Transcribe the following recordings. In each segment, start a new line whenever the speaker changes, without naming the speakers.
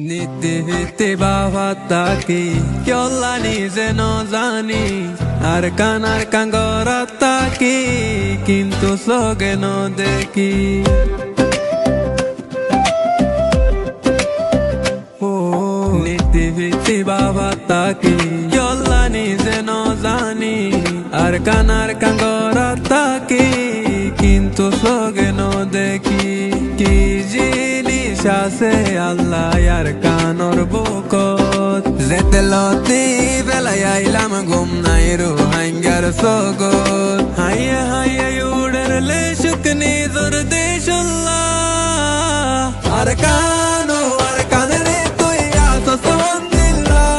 নিতে বাবা তাকি কেলানি যেন জানি আর কানার কাঙ্গর তাকি কিন্তু সগে ন দেখি নিতে বাবা তাকি কেলানি যেন জানি আর কানার কাঙ্গর তাকি কিন্তু সগে ন দেখি কি জিনিস আছে আল্লাহ আর কানর বুকত যেতে লতি বেলায় আইলাম ঘুম নাই রো হাঙ্গার সগত হাইয়া হাইয়া উড়েরলে শুকনি জোর দেশুল্লাহ আর কানরে তুই আসস মন্দিল্লাহ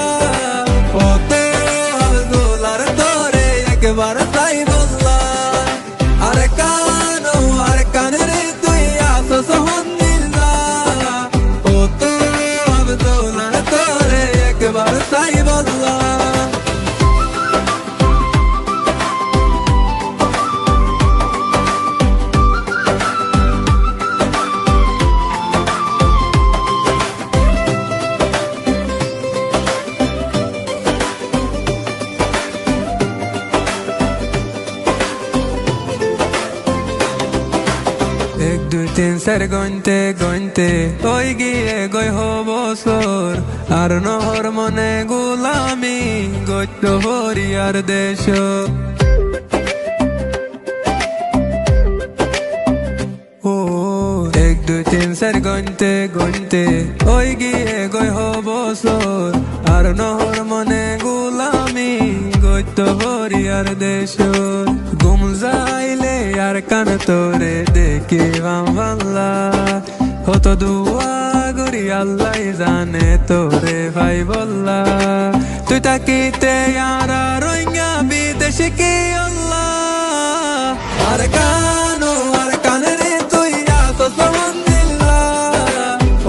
ওতে আব্দুলার তোরে একবার তাই বললা আর কানরে তুই আসস মন্দিল্লাহ ওতে আব্দুলার তোরে একবার তাই বললা এক দুই তিন চার গইনতে ওই গিয়ে গই বছর আর নহর মনে গোলামি গইত হরিয়ার দেশ ও এক দুই তিন চার গইনতে ওই গিয়ে গই বছর আর নহর মনে গোলামি গইত হরিয়ার দেশ গুম যাইলে আর কান তোরে দেখে বাংলা হত দুয়া গরি আল্লাহ জানে তোরে ভাই বললা তুই তাকিতে আর রোহিঙ্গা বিদেশে কি আল্লাহ আর কানরে তুই আসস মন্দিল্লাহ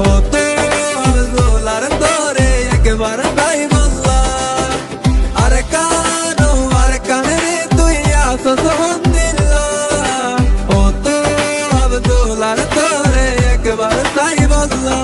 ওতে আব্দুলার তোরে একবার তাই বললা আর কানরে তুই আসস মন্দিল্লাহ ওতে আব্দুলার তোরে একবার তাই বললা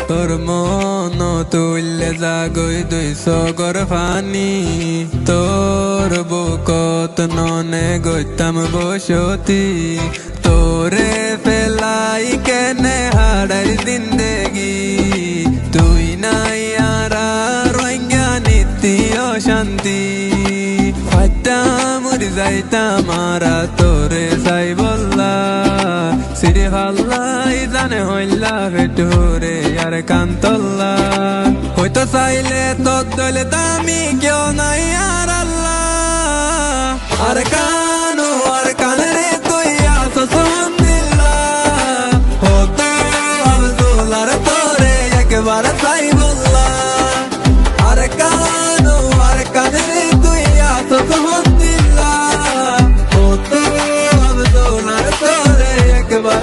তোর মন তুললে জাগই 200 গর ফানি তোর বুকত ননে গইতাম বসতি তোরে ফেলাই কেনে হাড়াই জিন্দেগি তুই নাই আর রোহিঙ্গা নীতি অশান্তি মরি যাইতাম আরা তোরে যাই বললা সিরে ভাল্লাই জানে হইলা ভেটুরে আর কান্তল্লা হয়তো চাইলে তোর দলে দামি কেউ নাই আর আল্লাহ আর কানরে তুই আসস মন্দিল্লাহ হতে আব্দুলার তোরে একবার তাই বললা আর কানরে তুই আসস মন্দিল্লাহ হতে আব্দুলার তোরে একবার